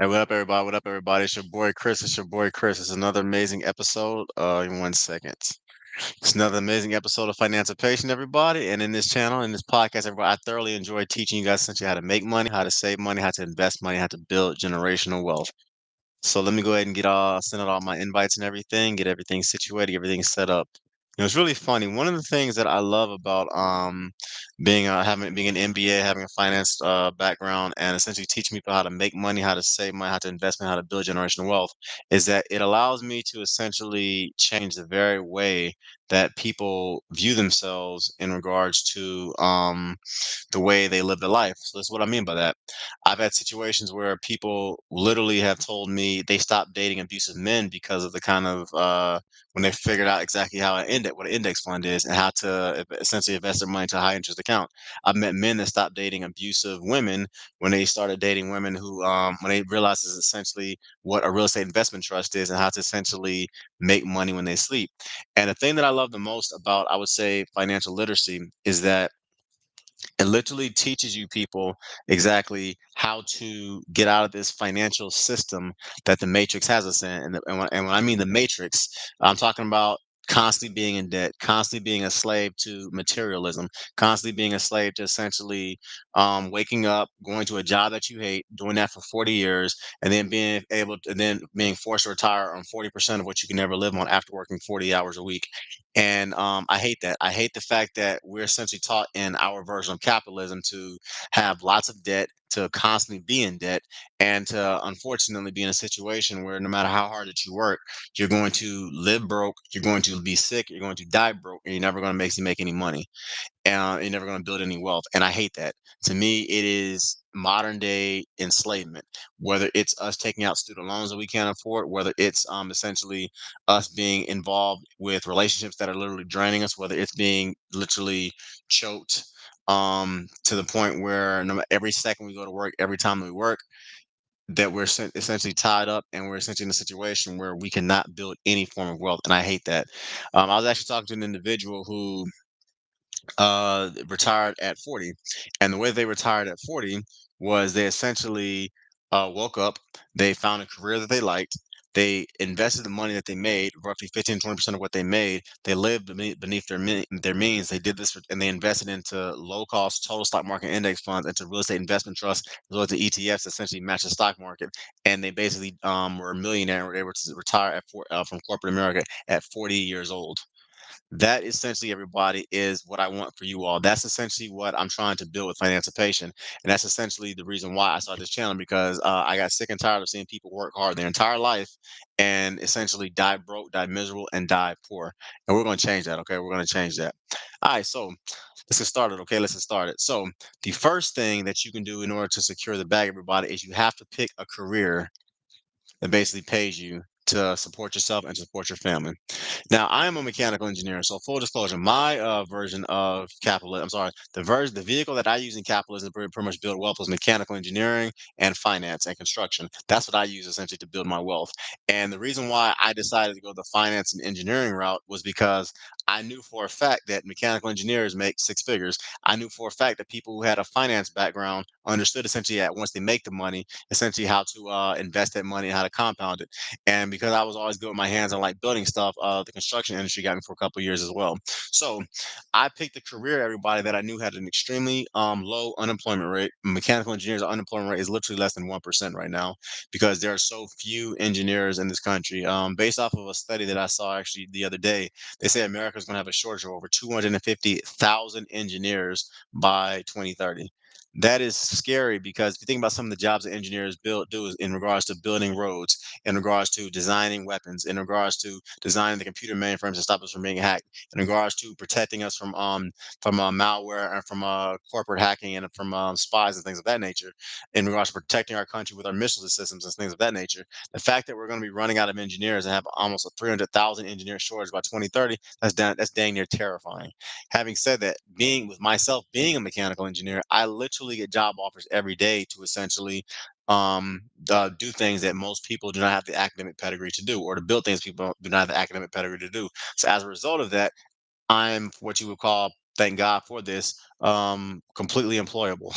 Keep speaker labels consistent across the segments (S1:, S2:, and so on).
S1: Hey, what up, everybody? What up, everybody? It's your boy Chris. It's your boy Chris. It's another amazing episode. In 1 second. It's another amazing episode of Financipation, everybody. And in this channel, in this podcast, everybody, I thoroughly enjoy teaching you guys essentially how to make money, how to save money, how to invest money, how to build generational wealth. So let me go ahead and send out all my invites and everything, get everything situated, everything set up. It's really funny. One of the things that I love about being an MBA, having a finance background, and essentially teaching people how to make money, how to save money, how to invest money, how to build generational wealth, is that it allows me to essentially change the very way that people view themselves in regards to the way they live their life. So that's what I mean by that. I've had situations where people literally have told me they stopped dating abusive men because of the kind of when they figured out exactly how what an index fund is and how to essentially invest their money to a high interest account. I've met men that stopped dating abusive women when they started dating women who when they realized is essentially what a real estate investment trust is and how to essentially make money when they sleep. And the thing that I love the most about, I would say, financial literacy is that it literally teaches you people exactly how to get out of this financial system that the matrix has us in. And when I mean the matrix, I'm talking about constantly being in debt, constantly being a slave to materialism, constantly being a slave to essentially waking up, going to a job that you hate, doing that for 40 years, and then being forced to retire on 40% of what you can never live on after working 40 hours a week. And I hate that. I hate the fact that we're essentially taught in our version of capitalism to have lots of debt, to constantly be in debt, and to unfortunately be in a situation where no matter how hard that you work, you're going to live broke, you're going to be sick, you're going to die broke, and you're never going to make any money, and you're never going to build any wealth. And I hate that. To me, it is modern day enslavement. Whether it's us taking out student loans that we can't afford, whether it's essentially us being involved with relationships that are literally draining us, whether it's being literally choked to the point where every second we go to work, every time we work, that we're essentially tied up and we're essentially in a situation where we cannot build any form of wealth. And I hate that. I was actually talking to an individual who retired at 40. And the way they retired at 40 was they essentially woke up, they found a career that they liked, they invested the money that they made, roughly 15 20% of what they made. They lived beneath their means. They did this and they invested into low cost total stock market index funds, into real estate investment trusts, as well as the ETFs, essentially match the stock market. And they basically were a millionaire and were able to retire from corporate America at 40 years old. That essentially, everybody, is what I want for you all. That's essentially what I'm trying to build with Financipation, and that's essentially the reason why I started this channel, because I got sick and tired of seeing people work hard their entire life and essentially die broke, die miserable, and die poor. And we're going to change that. Okay, we're going to change that. All right, so let's get started. Okay, let's get started. So the first thing that you can do in order to secure the bag, everybody, is you have to pick a career that basically pays you to support yourself and support your family. Now, I am a mechanical engineer, so full disclosure, my version of capitalism, I'm sorry, the vehicle that I use in capitalism to pretty much build wealth was mechanical engineering and finance and construction. That's what I use essentially to build my wealth. And the reason why I decided to go the finance and engineering route was because I knew for a fact that mechanical engineers make six figures. I knew for a fact that people who had a finance background understood essentially that once they make the money, essentially how to invest that money and how to compound it. And because I was always good with my hands on like building stuff, the construction industry got me for a couple of years as well. So I picked a career, everybody, that I knew had an extremely low unemployment rate. Mechanical engineers' unemployment rate is literally less than 1% right now because there are so few engineers in this country. Based off of a study that I saw actually the other day, they say America is going to have a shortage of over 250,000 engineers by 2030. That is scary because if you think about some of the jobs that engineers do is in regards to building roads, in regards to designing weapons, in regards to designing the computer mainframes to stop us from being hacked, in regards to protecting us from malware and from corporate hacking and from spies and things of that nature, in regards to protecting our country with our missile systems and things of that nature. The fact that we're going to be running out of engineers and have almost a 300,000 engineer shortage by 2030, that's dang near terrifying. Having said that, being with myself being a mechanical engineer, I literally get job offers every day to essentially do things that most people do not have the academic pedigree to do, or to build things people do not have the academic pedigree to do. So as a result of that, I'm what you would call thank God for this, completely employable.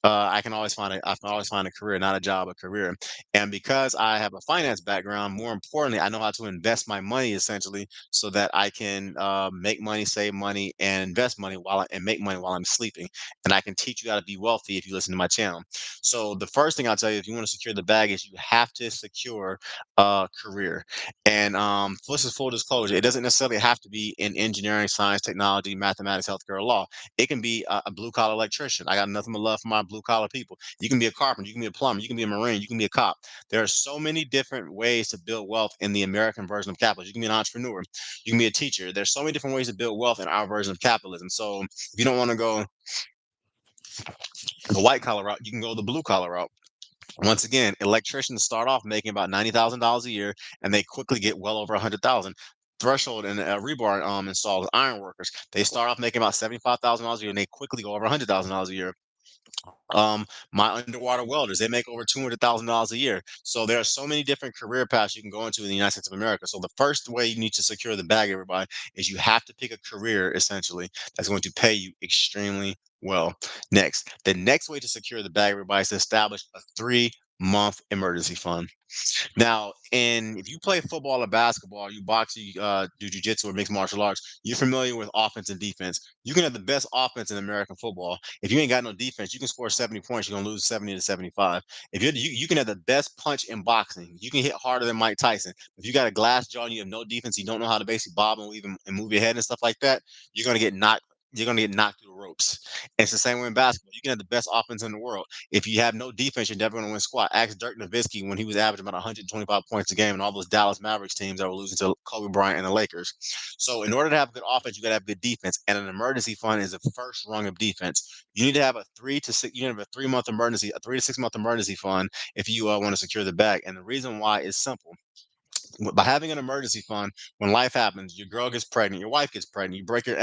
S1: I can always find a career, not a job, a career. And because I have a finance background, more importantly, I know how to invest my money essentially so that I can make money, save money, and invest money and make money while I'm sleeping. And I can teach you how to be wealthy if you listen to my channel. So the first thing I'll tell you, if you want to secure the bag, is you have to secure a career. And this is full disclosure. It doesn't necessarily have to be in engineering, science, technology, mathematics, healthcare, or law. It can be a blue collar electrician. I got nothing but love for my blue collar people. You can be a carpenter, you can be a plumber, you can be a marine, you can be a cop. There are so many different ways to build wealth in the American version of capitalism. You can be an entrepreneur, you can be a teacher. There's so many different ways to build wealth in our version of capitalism. So if you don't want to go the white collar route, you can go the blue collar route. Once again, electricians start off making about $90,000 a year, and they quickly get well over 100,000. Threshold and rebar installers, iron workers, they start off making about $75,000 a year, and they quickly go over $100,000 a year. My underwater welders, they make over $200,000 a year. So there are so many different career paths you can go into in the United States of America. So the first way you need to secure the bag, everybody, is you have to pick a career essentially that's going to pay you extremely well. Next, the next way to secure the bag, everybody, is to establish a 3-month emergency fund. Now, and if you play football or basketball, you box, you do jujitsu or mixed martial arts, you're familiar with offense and defense. You can have the best offense in American football. If you ain't got no defense, you can score 70 points, you're gonna lose 70 to 75. If you can have the best punch in boxing, you can hit harder than Mike Tyson. If you got a glass jaw and you have no defense, you don't know how to basically bob and weave and move your head and stuff like that, you're gonna get knocked. You're gonna get knocked through the ropes. And it's the same way in basketball. You can have the best offense in the world. If you have no defense, you're never going to win squat. Ask Dirk Nowitzki when he was averaging about 125 points a game and all those Dallas Mavericks teams that were losing to Kobe Bryant and the Lakers. So in order to have good offense, you got to have good defense. And an emergency fund is the first rung of defense. You need to have a 3 to 6. You need to have a 3-month emergency, a 3 to 6 month emergency fund if you want to secure the bag. And the reason why is simple. By having an emergency fund, when life happens, your girl gets pregnant, your wife gets pregnant, you break your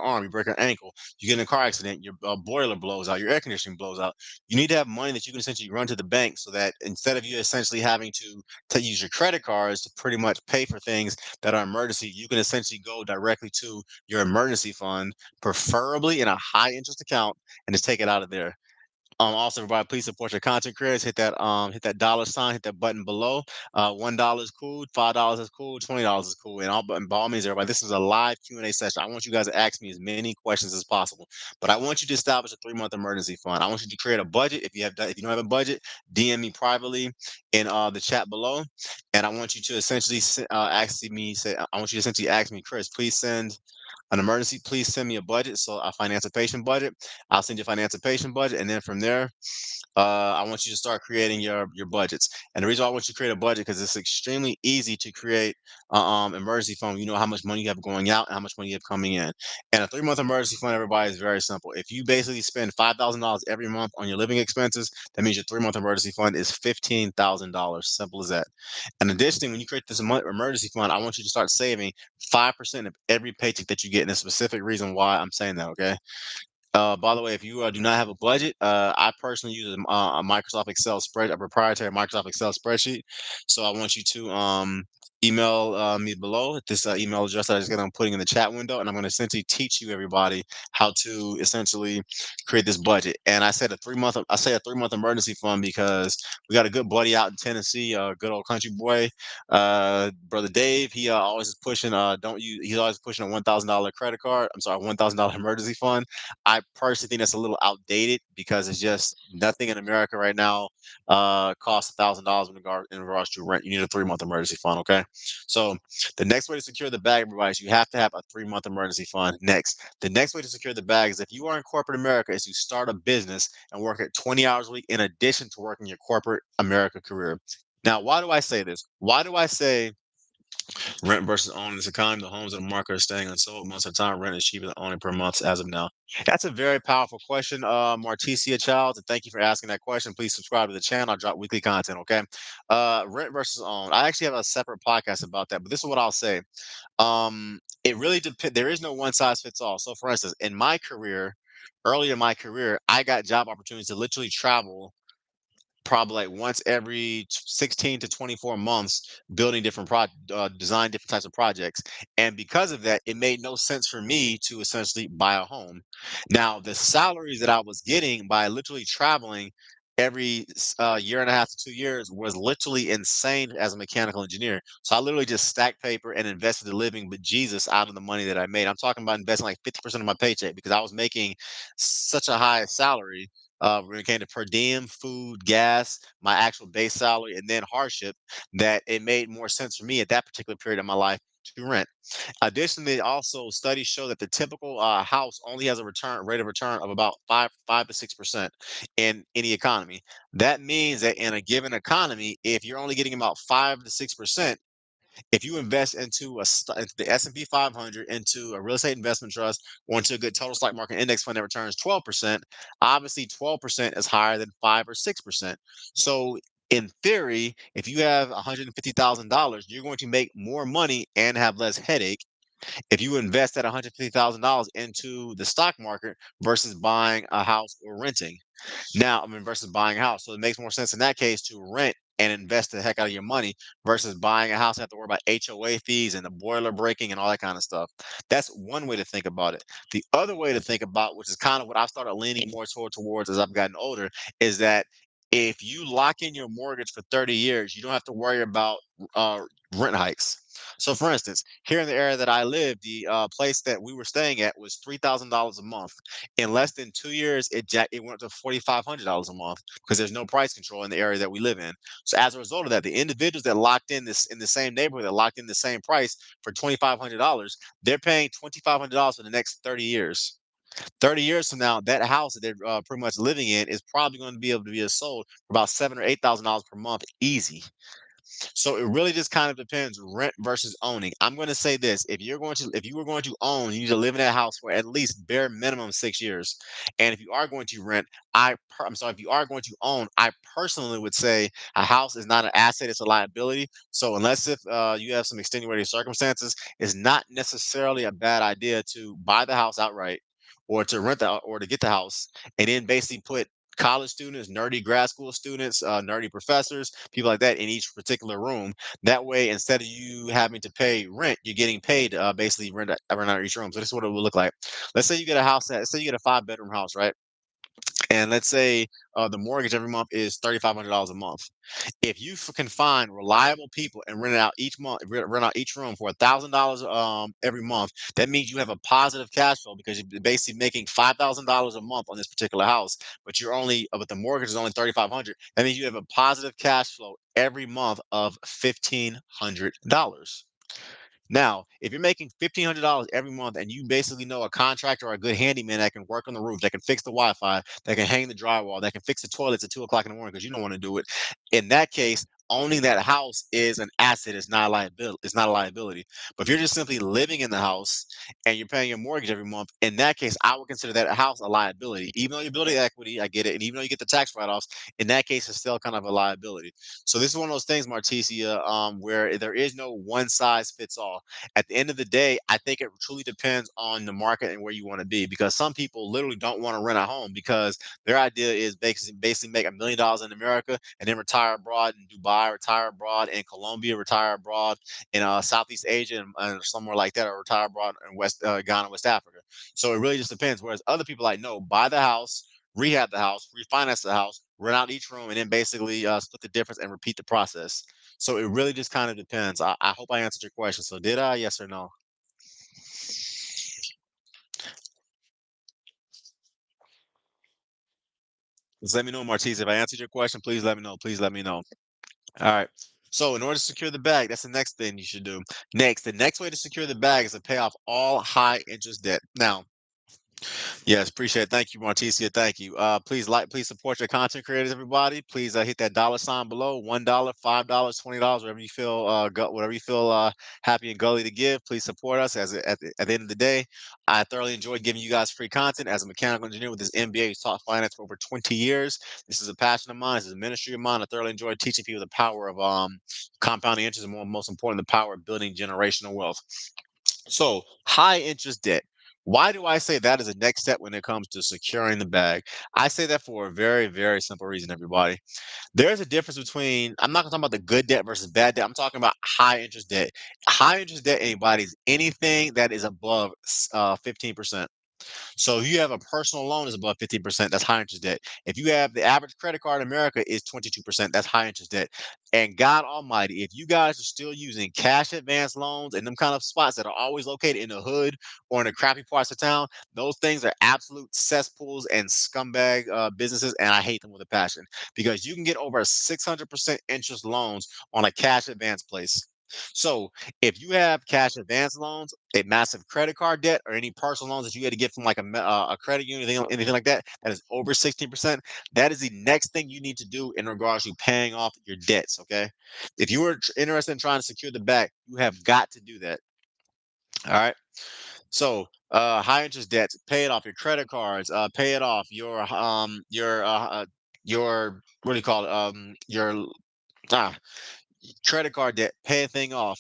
S1: arm, you break your ankle, you get in a car accident, your boiler blows out, your air conditioning blows out. You need to have money that you can essentially run to the bank so that instead of you essentially having to use your credit cards to pretty much pay for things that are emergency, you can essentially go directly to your emergency fund, preferably in a high interest account, and just take it out of there. Also, everybody, please support your content creators. Hit that dollar sign, hit that button below. $1 is cool, $5 is cool, $20 is cool, and by all means, everybody, this is a live Q&A session. I want you guys to ask me as many questions as possible, but I want you to establish a 3-month emergency fund. I want you to create a budget. If you don't have a budget, DM me privately in the chat below, and I want you to essentially I want you to essentially ask me, Chris, please send an emergency, please send me a budget, so a financipation budget. I'll send you a financipation budget, and then from there, I want you to start creating your budgets. And the reason why I want you to create a budget because it's extremely easy to create emergency fund. You know how much money you have going out and how much money you have coming in. And a 3-month emergency fund, everybody, is very simple. If you basically spend $5,000 every month on your living expenses, that means your 3-month emergency fund is $15,000. Simple as that. And additionally, when you create this emergency fund, I want you to start saving 5% of every paycheck that you get. And a specific reason why I'm saying that, okay? By the way, if you do not have a budget, I personally use a Microsoft Excel a proprietary Microsoft Excel spreadsheet. So I want you to email me below at this email address that I'm putting in the chat window, and I'm going to essentially teach you everybody how to essentially create this budget. And I say a 3-month emergency fund because we got a good buddy out in Tennessee, good old country boy, brother Dave. He always is pushing. Don't you? He's always pushing a $1,000 credit card. I'm sorry, $1,000 emergency fund. I personally think that's a little outdated because it's just nothing in America right now costs $1,000 in regards to rent. You need a 3-month emergency fund, okay? So the next way to secure the bag, everybody, is you have to have a 3-month emergency fund. Next, the next way to secure the bag is if you are in corporate America, is to start a business and work at 20 hours a week in addition to working your corporate America career. Now, why do I say this? Why do I say rent versus owning this economy? The homes in the market are staying unsold. Most of the time, rent is cheaper than owning per month as of now. That's a very powerful question, Marticia Childs, and thank you for asking that question. Please subscribe to the channel. I drop weekly content, okay? Rent versus own. I actually have a separate podcast about that, but this is what I'll say. It really depends. There is no one size fits all. So, for instance, early in my career, I got job opportunities to literally travel probably like once every 16 to 24 months building different design different types of projects. And because of that, it made no sense for me to essentially buy a home. Now the salaries that I was getting by literally traveling every year and a half to 2 years was literally insane as a mechanical engineer. So I literally just stacked paper and invested the living but Jesus out of the money that I made. I'm talking about investing like 50% of my paycheck because I was making such a high salary when it came to per diem, food, gas, my actual base salary, and then hardship, that it made more sense for me at that particular period of my life to rent. Additionally, also studies show that the typical house only has a return rate of return of about five to 6% in any economy. That means that in a given economy, if you're only getting about 5 to 6%, if you invest into the S&P 500, into a real estate investment trust, or into a good total stock market index fund that returns 12%, obviously 12% is higher than 5 or 6%. So in theory, if you have $150,000, you're going to make more money and have less headache if you invest that $150,000 into the stock market versus buying a house or renting. Now, I mean, versus buying a house. So it makes more sense in that case to rent and invest the heck out of your money versus buying a house and have to worry about HOA fees and the boiler breaking and all that kind of stuff. That's one way to think about it. The other way to think about, which is kind of what I've started leaning more towards as I've gotten older, is that if you lock in your mortgage for 30 years, you don't have to worry about uh, rent hikes. So, for instance, here in the area that I live, the place that we were staying at was $3,000 a month. In less than 2 years, it went to $4,500 a month because there's no price control in the area that we live in. So as a result of that, the individuals that locked in this in the same neighborhood that locked in the same price for $2,500, they're paying $2,500 for the next 30 years. 30 years from now, that house that they're pretty much living in is probably going to be able to be sold for about $7 or $8,000 per month, easy. So it really just kind of depends, rent versus owning. I'm going to say this: if you were going to own, you need to live in that house for at least bare minimum 6 years. And if you are going to rent, I'm sorry, if you are going to own, I personally would say a house is not an asset; it's a liability. So unless if you have some extenuating circumstances, it's not necessarily a bad idea to buy the house outright, or to rent the or to get the house, and then basically put college students, nerdy grad school students, nerdy professors, people like that in each particular room. That way, instead of you having to pay rent, you're getting paid to basically rent out each room. So this is what it would look like. Let's say you get a 5 bedroom house, right? And let's say the mortgage every month is $3,500 a month. If you can find reliable people and rent it out each month, rent out each room for $1,000 every month, that means you have a positive cash flow because you're basically making $5,000 a month on this particular house, but but the mortgage is only 3,500. That means you have a positive cash flow every month of $1,500. Now, if you're making $1,500 every month and you basically know a contractor or a good handyman that can work on the roof, that can fix the Wi-Fi, that can hang the drywall, that can fix the toilets at 2 o'clock in the morning because you don't want to do it. In that case, owning that house is an asset. It's not a liability. It's not a liability. But if you're just simply living in the house and you're paying your mortgage every month, in that case, I would consider that house a liability. Even though you're building equity, I get it. And even though you get the tax write-offs, in that case, it's still kind of a liability. So this is one of those things, Marticia, where there is no one size fits all. At the end of the day, I think it truly depends on the market and where you want to be, because some people literally don't want to rent a home because their idea is basically make $1 million in America and then retire abroad in Dubai, retire abroad in Colombia, retire abroad in Southeast Asia and somewhere like that, or retire abroad in Ghana, West Africa. So it really just depends. Whereas other people like, no, buy the house, rehab the house, refinance the house, rent out each room, and then basically split the difference and repeat the process. So it really just kind of depends. I hope I answered your question. So did I? Yes or no? Just let me know, Martise. If I answered your question, please let me know. Please let me know. All right. So in order to secure the bag, that's the next thing you should do. The next way to secure the bag is to pay off all high interest debt. Now, yes, appreciate it. Thank you, Marticia. Thank you. Please support your content creators, everybody. Please hit that dollar sign below. $1, $5, $20, whatever you feel happy and gully to give. Please support us. At the end of the day, I thoroughly enjoyed giving you guys free content as a mechanical engineer with this MBA who's taught finance for over 20 years. This is a passion of mine. This is a ministry of mine. I thoroughly enjoy teaching people the power of compounding interest, and most important, the power of building generational wealth. So high interest debt. Why do I say that is the next step when it comes to securing the bag? I say that for a very, very simple reason, everybody. There's a difference between, I'm not gonna talk about the good debt versus bad debt. I'm talking about high interest debt. High interest debt, anybody, is anything that is above 15%. So if you have a personal loan is above 15%, that's high interest debt. If you have the average credit card in America is 22%, that's high interest debt. And God Almighty, if you guys are still using cash advance loans and them kind of spots that are always located in the hood or in the crappy parts of town, those things are absolute cesspools and scumbag businesses, and I hate them with a passion because you can get over 600% interest loans on a cash advance place. So if you have cash advance loans, a massive credit card debt, or any personal loans that you had to get from like a credit union, anything like that, that is over 16%, that is the next thing you need to do in regards to paying off your debts. Okay. If you were interested in trying to secure the back, you have got to do that. All right. So, high interest debts, pay it off. Your credit cards, pay it off. Your what do you call it? Your ah, credit card debt, pay a thing off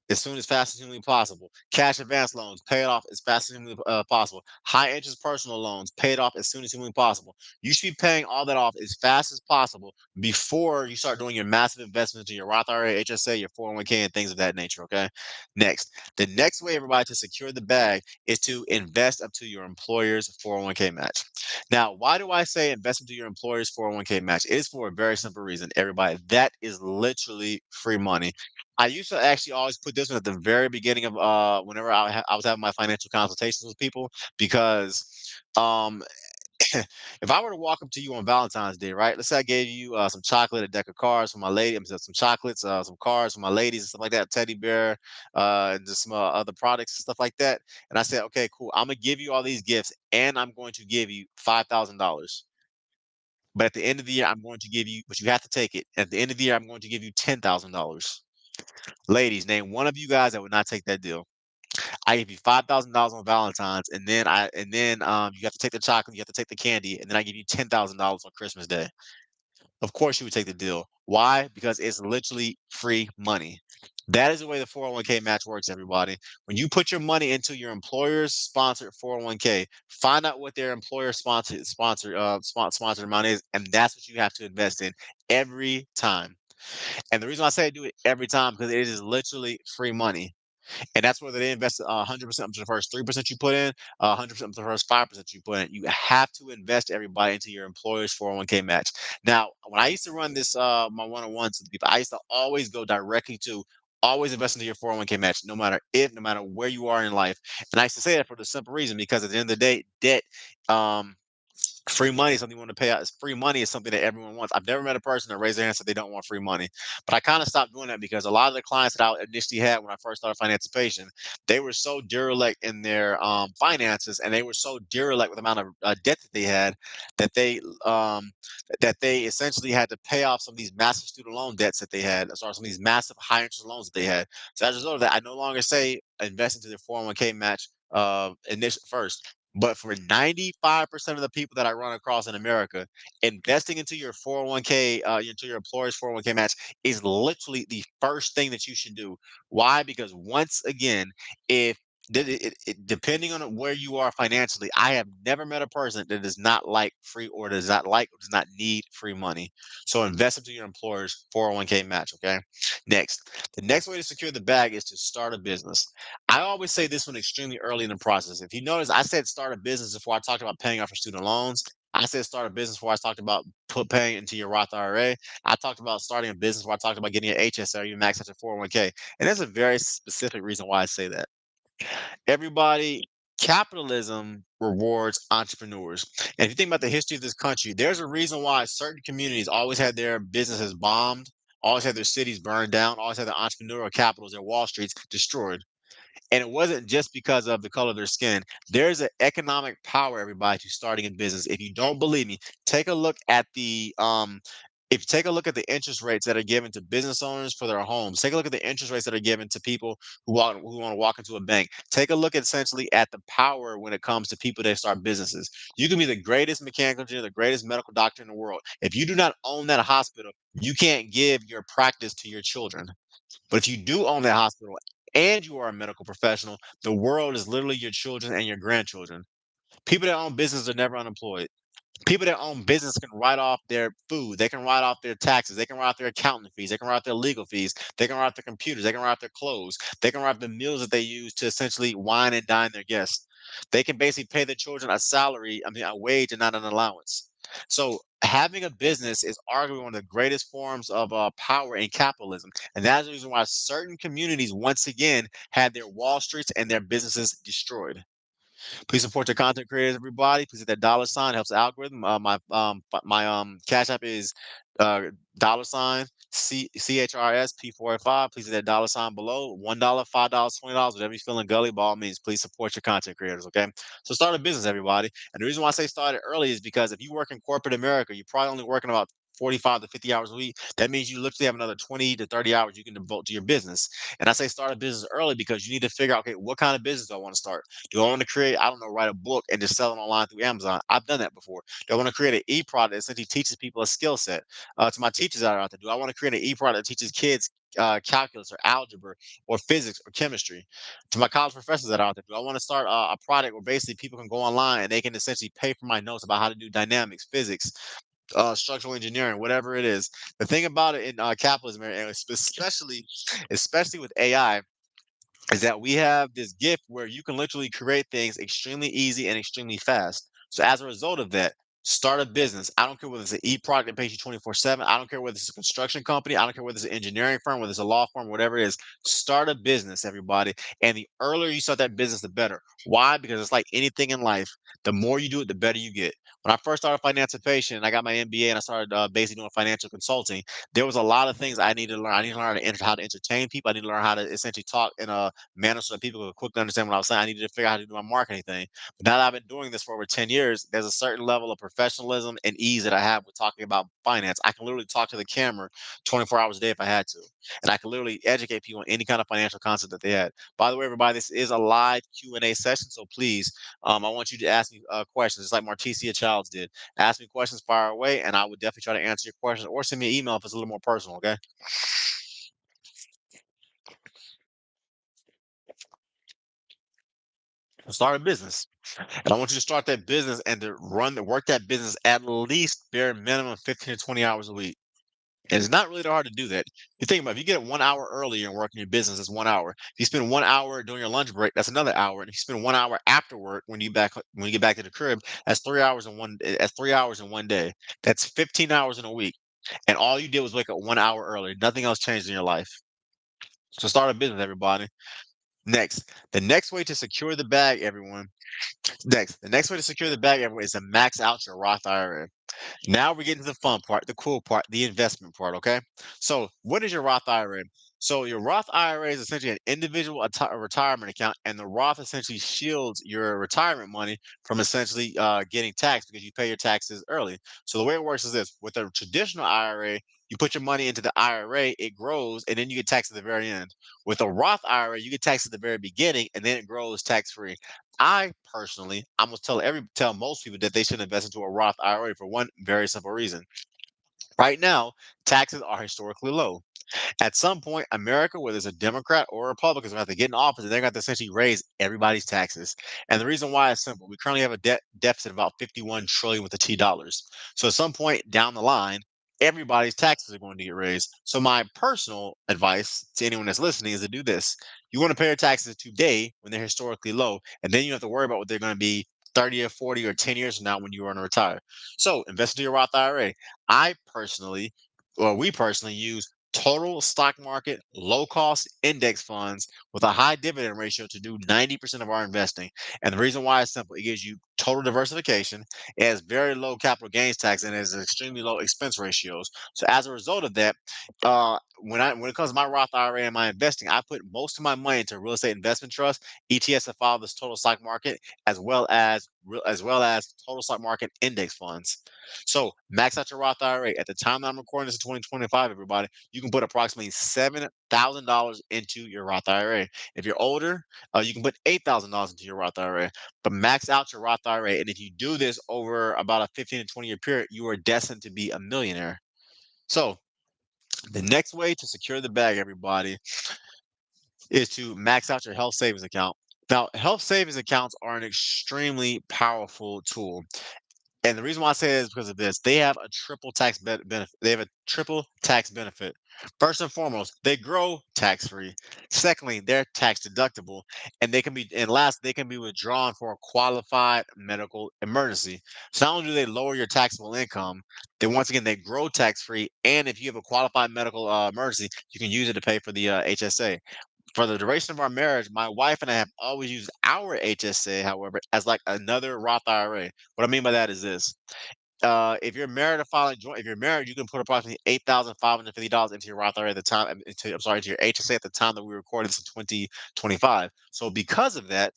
S1: as soon as fast as humanly possible. Cash advance loans, pay it off as fast as humanly possible. High interest personal loans, pay it off as soon as humanly possible. You should be paying all that off as fast as possible before you start doing your massive investments in your Roth IRA, HSA, your 401k, and things of that nature. Okay. Next, the next way, everybody, to secure the bag is to invest up to your employer's 401k match. Now, why do I say invest into your employer's 401k match? It is for a very simple reason, everybody. That is literally free money. I used to actually always put this one at the very beginning of whenever I was having my financial consultations with people because um if I were to walk up to you on Valentine's Day, right? Let's say I gave you some chocolate, a deck of cards for my lady, some chocolates, some cards for my ladies and stuff like that, teddy bear, and just some other products and stuff like that. And I said, okay, cool. I'm gonna give you all these gifts, and I'm going to give you $5,000. But at the end of the year, I'm going to give you, but you have to take it. At the end of the year, I'm going to give you $10,000. Ladies, name one of you guys that would not take that deal. I give you $5,000 on Valentine's, and then you have to take the chocolate, you have to take the candy, and then I give you $10,000 on Christmas Day. Of course, you would take the deal. Why? Because it's literally free money. That is the way the 401k match works, everybody. When you put your money into your employer's sponsored 401k, find out what their employer sponsored amount is, and that's what you have to invest in every time. And the reason I say I do it every time because it is literally free money. And that's whether they invest 100% up to the first 3% you put in, 100% up to the first 5% you put in. You have to invest everybody into your employer's 401k match. Now, when I used to run this, my one-on-ones with people, I used to always go directly to always invest into your 401k match, no matter where you are in life. And I used to say that for the simple reason because at the end of the day, debt, um, free money is something you want to pay out. Free money is something that everyone wants. I've never met a person that raised their hand and said they don't want free money. But I kind of stopped doing that because a lot of the clients that I initially had when I first started Financipation, they were so derelict in their finances, and they were so derelict with the amount of debt that they had that um, they essentially had to pay off some of these massive student loan debts that they had, or some of these massive high interest loans that they had. So as a result of that, I no longer say invest into their 401k match initial first. But for 95% of the people that I run across in America, investing into your 401k, into your employer's 401k match is literally the first thing that you should do. Why? Because once again, if depending on where you are financially, I have never met a person that does not like free or does not like or does not need free money. So invest into your employer's 401k match. Okay. Next, the next way to secure the bag is to start a business. I always say this one extremely early in the process. If you notice, I said start a business before I talked about paying off your student loans. I said start a business before I talked about paying into your Roth IRA. I talked about starting a business before I talked about getting an HSA or you max out your 401k. And there's a very specific reason why I say that. Everybody, capitalism rewards entrepreneurs. And if you think about the history of this country, there's a reason why certain communities always had their businesses bombed, always had their cities burned down, always had their entrepreneurial capitals, their Wall Streets destroyed. And it wasn't just because of the color of their skin. There's an economic power, everybody, to starting a business. If you don't believe me, take a look at the if you take a look at the interest rates that are given to business owners for their homes, take a look at the interest rates that are given to people who want to walk into a bank. Take a look essentially at the power when it comes to people that start businesses. You can be the greatest mechanical engineer, the greatest medical doctor in the world. If you do not own that hospital, you can't give your practice to your children. But if you do own that hospital and you are a medical professional, the world is literally your children and your grandchildren. People that own business are never unemployed. People that own business can write off their food. They can write off their taxes. They can write off their accounting fees. They can write off their legal fees. They can write off their computers. They can write off their clothes. They can write off the meals that they use to essentially wine and dine their guests. They can basically pay their children a salary, I mean, a wage and not an allowance. So having a business is arguably one of the greatest forms of power in capitalism. And that's the reason why certain communities, once again, had their Wall Streets and their businesses destroyed. Please support your content creators, everybody. Please hit that dollar sign. Helps the algorithm. My cash app is dollar sign CHRS P485. Please hit that dollar sign below. $1, $5, $20, whatever you're feeling gully. By all means, please support your content creators. Okay. So start a business, everybody. And the reason why I say start it early is because if you work in corporate America, you're probably only working about 45 to 50 hours a week. That means you literally have another 20 to 30 hours you can devote to your business. And I say start a business early because you need to figure out, okay, what kind of business do I want to start? Do I want to create, I don't know, write a book and just sell it online through Amazon? I've done that before. Do I want to create an e-product that essentially teaches people a skill set? To my teachers that are out there, do I want to create an e-product that teaches kids calculus or algebra or physics or chemistry? To my college professors that are out there, do I want to start a product where basically people can go online and they can essentially pay for my notes about how to do dynamics, physics, structural engineering, whatever it is? The thing about it in capitalism, and especially with AI, is that we have this gift where you can literally create things extremely easy and extremely fast. So as a result of that, start a business. I don't care whether it's an e-product that pays you 24/7. I don't care whether it's a construction company. I don't care whether it's an engineering firm, whether it's a law firm, whatever it is. Start a business, everybody. And the earlier you start that business, the better. Why? Because it's like anything in life. The more you do it, the better you get. When I first started Financipation, I got my MBA and I started basically doing financial consulting. There was a lot of things I needed to learn. I need to learn how to entertain people. I need to learn how to essentially talk in a manner so that people could quickly understand what I was saying. I needed to figure out how to do my marketing thing. But now that I've been doing this for over 10 years, there's a certain level of professionalism and ease that I have with talking about finance. I can literally talk to the camera 24 hours a day if I had to. And I can literally educate people on any kind of financial concept that they had. By the way, everybody, this is a live Q&A session. So please, I want you to ask me questions, just like Marticia Childs did. Ask me questions, fire away, and I would definitely try to answer your questions or send me an email if it's a little more personal, okay? Start a business. And I want you to start that business and to work that business at least bare minimum 15 to 20 hours a week. And it's not really that hard to do that. You think about it, if you get it 1 hour earlier and work in your business, it's 1 hour. If you spend 1 hour during your lunch break, that's another hour. And if you spend 1 hour after work when you get back to the crib, that's 3 hours in that's 3 hours in one day. That's 15 hours in a week. And all you did was wake up 1 hour early. Nothing else changed in your life. So start a business, everybody. Next, the next way to secure the bag, everyone. The next way to secure the bag, everyone, is to max out your Roth IRA. Now we're getting to the fun part, the cool part, the investment part. Okay. So, what is your Roth IRA? So, your Roth IRA is essentially an individual retirement account, and the Roth essentially shields your retirement money from essentially getting taxed because you pay your taxes early. So, the way it works is this: with a traditional IRA, you put your money into the IRA, it grows, and then you get taxed at the very end. With a Roth IRA, you get taxed at the very beginning, and then it grows tax free. I personally, I'm gonna tell most people that they should invest into a Roth IRA for one very simple reason. Right now, taxes are historically low. At some point, America, whether it's a Democrat or a Republican, is going to have to get in office and they're going to have to essentially raise everybody's taxes. And the reason why is simple. We currently have a deficit of about 51 trillion with the T dollars. So at some point down the line, everybody's taxes are going to get raised. So my personal advice to anyone that's listening is to do this. You want to pay your taxes today when they're historically low, and then you don't have to worry about what they're going to be 30 or 40 or 10 years from now when you want to retire. So invest in your Roth IRA. We personally use total stock market, low cost index funds with a high dividend ratio to do 90% of our investing. And the reason why is simple: it gives you total diversification, it has very low capital gains tax, and it has extremely low expense ratios. So as a result of that, when it comes to my Roth IRA and my investing, I put most of my money into real estate investment trust, ETFs that follow this total stock market, as well as total stock market index funds. So max out your Roth IRA. At the time that I'm recording this in 2025, everybody, you can put approximately $7,000 into your Roth IRA. If you're older, you can put $8,000 into your Roth IRA. But max out your Roth IRA, and if you do this over about a 15 to 20-year period, you are destined to be a millionaire. So the next way to secure the bag, everybody, is to max out your health savings account. Now, health savings accounts are an extremely powerful tool. And the reason why I say that is because of this. They have a triple tax benefit. They have a triple tax benefit. First and foremost, they grow tax free. Secondly, they're tax deductible, and last, they can be withdrawn for a qualified medical emergency. So not only do they lower your taxable income, then once again they grow tax free, and if you have a qualified medical emergency, you can use it to pay for the HSA. For the duration of our marriage, my wife and I have always used our HSA, however, as like another Roth IRA. What I mean by that is this. If you're married or filing joint, if you're married, you can put approximately $8,550 into your Roth IRA at the time, I'm sorry, into your HSA at the time that we recorded this in 2025. So because of that,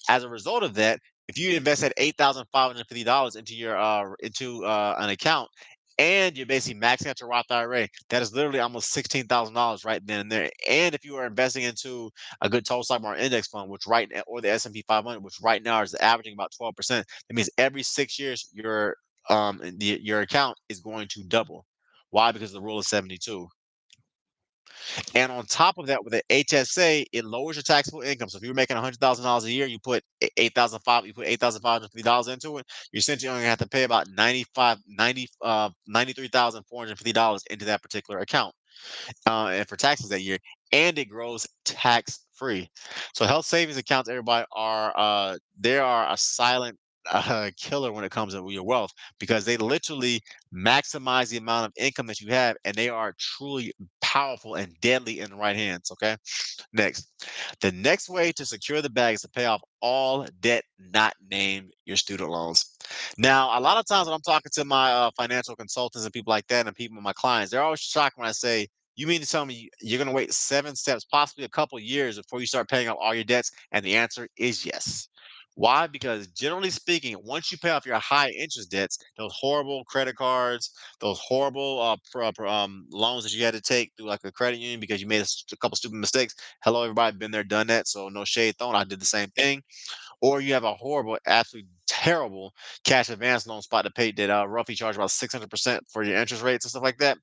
S1: as a result of that, if you invest that $8,550 into an account and you're basically maxing out your Roth IRA, that is literally almost $16,000 right then and there. And if you are investing into a good total stock market index fund, or the S&P 500, which right now is averaging about 12%, that means every 6 years your account is going to double. Why? Because of the rule of 72. And on top of that, with the HSA, it lowers your taxable income. So if you're making $100,000 a year, you put $8,550 into it. You essentially only have to pay about 93,450 dollars into that particular account, and for taxes that year, and it grows tax free. So health savings accounts, everybody, they are a silent killer when it comes to your wealth, because they literally maximize the amount of income that you have, and they are truly powerful and deadly in the right hands. Okay. Next, the next way to secure the bag is to pay off all debt not named your student loans. Now, a lot of times when I'm talking to my financial consultants and people like that, and people, my clients, they're always shocked when I say, "You mean to tell me you're going to wait 7 steps, possibly a couple years, before you start paying off all your debts?" And the answer is yes. Why? Because generally speaking, once you pay off your high interest debts, those horrible credit cards, those horrible loans that you had to take through like a credit union because you made a couple stupid mistakes. Hello, everybody, been there, done that. So no shade thrown. I did the same thing. Or you have a horrible, absolutely terrible cash advance loan spot to pay that roughly charge about 600% for your interest rates and stuff like that.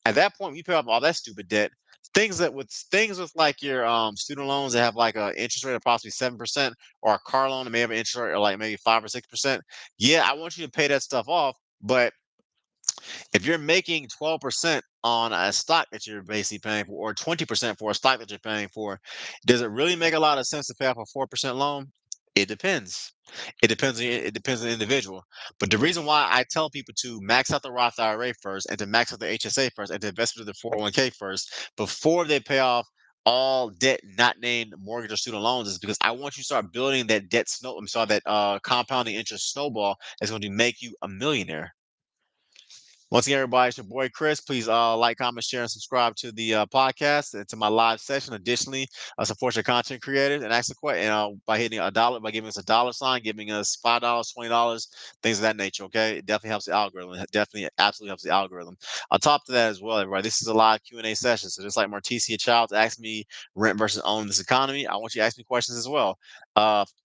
S1: At that point, you pay off all that stupid debt. Things with like your student loans that have like a interest rate of possibly 7%, or a car loan that may have an interest rate of like maybe 5 or 6%. Yeah, I want you to pay that stuff off, but if you're making 12% on a stock that you're basically paying for, or 20% for a stock that you're paying for, does it really make a lot of sense to pay off a 4% loan? It depends. It depends on the individual. But the reason why I tell people to max out the Roth IRA first, and to max out the HSA first, and to invest into the 401k first before they pay off all debt not named mortgage or student loans, is because I want you to start building that I'm sorry, that compounding interest snowball that's going to make you a millionaire. Once again, everybody, it's your boy Chris. Please like, comment, share, and subscribe to the podcast and to my live session. Additionally, support your content creators and ask a question by hitting a dollar, by giving us a dollar sign, giving us $5, $20, things of that nature. Okay, it definitely helps the algorithm. It definitely, absolutely helps the algorithm. On top of that as well, everybody, this is a live Q&A session. So just like Marticia Childs asked me rent versus own this economy, I want you to ask me questions as well.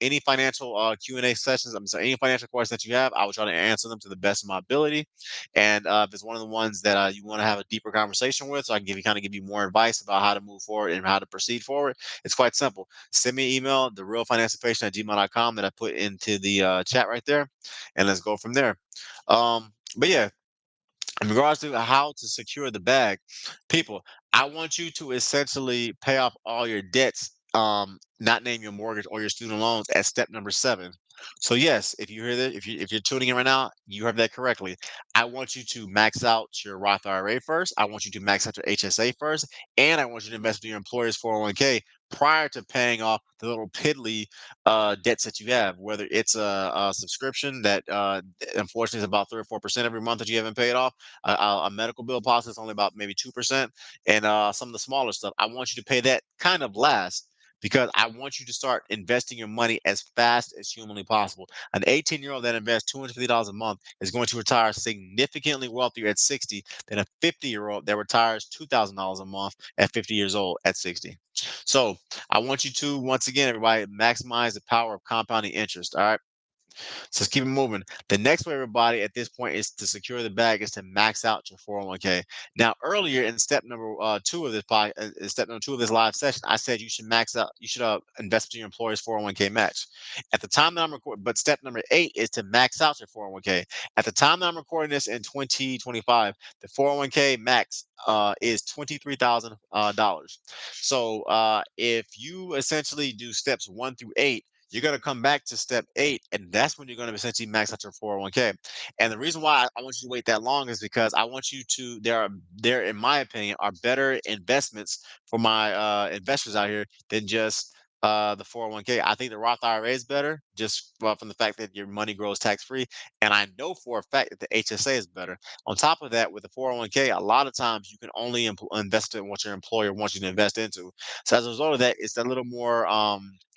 S1: Any financial Q&A sessions, I'm sorry, any financial questions that you have, I will try to answer them to the best of my ability. And if it's one of the ones that you want to have a deeper conversation with, so I can give you more advice about how to move forward and how to proceed forward, it's quite simple. Send me an email, therealfinancipation@gmail.com, that I put into the chat right there, and let's go from there. But yeah, in regards to how to secure the bag, people, I want you to essentially pay off all your debts, not name your mortgage or your student loans, at step number 7. So yes, if you hear that, if you're tuning in right now, you heard that correctly. I want you to max out your Roth IRA first. I want you to max out your HSA first, and I want you to invest in your employer's 401k prior to paying off the little piddly debts that you have, whether it's a subscription that unfortunately is about 3 or 4% every month that you haven't paid off, a medical bill policy is only about maybe 2%, and some of the smaller stuff. I want you to pay that kind of last, because I want you to start investing your money as fast as humanly possible. An 18-year-old that invests $250 a month is going to retire significantly wealthier at 60 than a 50-year-old that retires $2,000 a month at 50 years old at 60. So I want you to, once again, everybody, maximize the power of compounding interest. All right. So let's keep it moving. The next way, everybody, at this point is to secure the bag is to max out your 401k. Now, earlier in step number two of this step number two of this live session, I said you should max out, you should invest in your employer's 401k match. At the time that I'm recording, but step number 8 is to max out your 401k. At the time that I'm recording this in 2025, the 401k max is $23,000. So if you essentially do steps 1 through 8, you're going to come back to step 8, and that's when you're going to essentially max out your 401k. And the reason why I want you to wait that long is because I want you to, there, in my opinion, are better investments for my investors out here than just the 401k. I think the Roth IRA is better just from the fact that your money grows tax free. And I know for a fact that the HSA is better. On top of that, with the 401k, a lot of times you can only invest in what your employer wants you to invest into. So as a result of that, it's a little more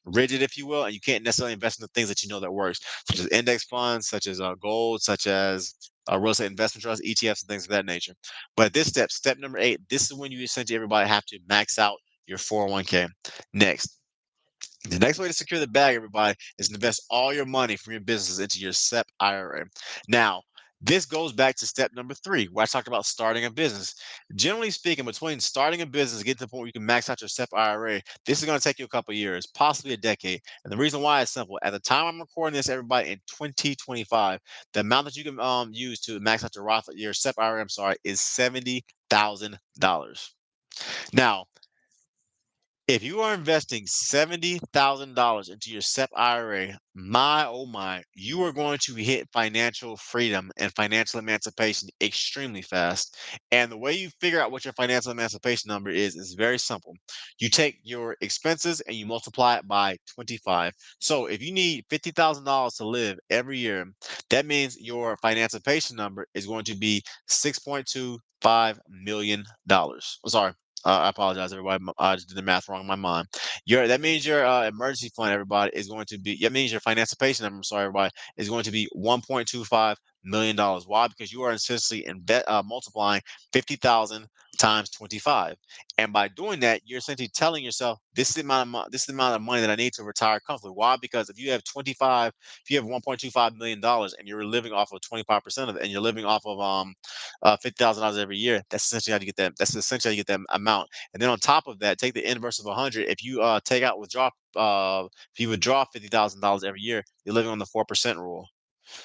S1: rigid, if you will, and you can't necessarily invest in the things that you know that works, such as index funds, such as gold, such as real estate investment trusts, ETFs, and things of that nature. But at this step number 8, this is when you essentially everybody have to max out your 401k. Next, the next way to secure the bag, everybody, is to invest all your money from your business into your SEP IRA. Now, this goes back to step number 3, where I talked about starting a business. Generally speaking, between starting a business and getting to the point where you can max out your SEP IRA, this is going to take you a couple of years, possibly a decade. And the reason why is simple. At the time I'm recording this, everybody, in 2025, the amount that you can use to max out your SEP IRA, I'm sorry, is $70,000. Now, if you are investing $70,000 into your SEP IRA, my oh my, you are going to hit financial freedom and financial emancipation extremely fast. And the way you figure out what your financial emancipation number is very simple. You take your expenses and you multiply it by 25. So if you need $50,000 to live every year, that means your financial number is going to be $6.25 million. I'm sorry. I apologize, everybody. I just did the math wrong in my mind. That means your emergency fund, everybody, is going to be. That means your financipation number. I'm sorry, everybody, is going to be $1.25 million. Why? Because you are essentially multiplying 50,000 times 25, and by doing that, you're essentially telling yourself this is the amount of this is the amount of money that I need to retire comfortably. Why? Because if you have $1.25 million and you're living off of 25% of it, and you're living off of $50,000 every year. That's essentially how you get that. That's essentially how you get that amount. And then on top of that, take the inverse of 100. If you if you withdraw $50,000 every year, you're living on the 4% rule.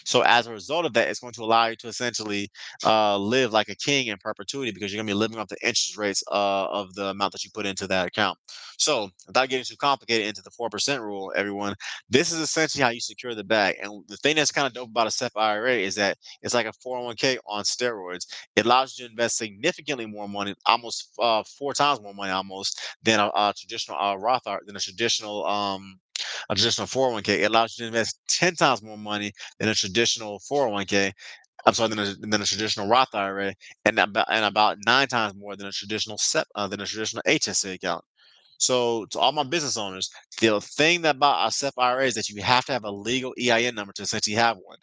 S1: So as a result of that, it's going to allow you to essentially live like a king in perpetuity because you're going to be living off the interest rates of the amount that you put into that account. So without getting too complicated into the 4% rule, everyone, this is essentially how you secure the bag. And the thing that's kind of dope about a SEP IRA is that it's like a 401k on steroids. It allows you to invest significantly more money, almost 4 times more money, almost than a traditional than a traditional 401k. It allows you to invest 10 times more money than a traditional 401k. I'm sorry, than a traditional Roth IRA, and about 9 times more than a traditional than a traditional HSA account. So to all my business owners, the thing that about a SEP IRA is that you have to have a legal EIN number to essentially have one.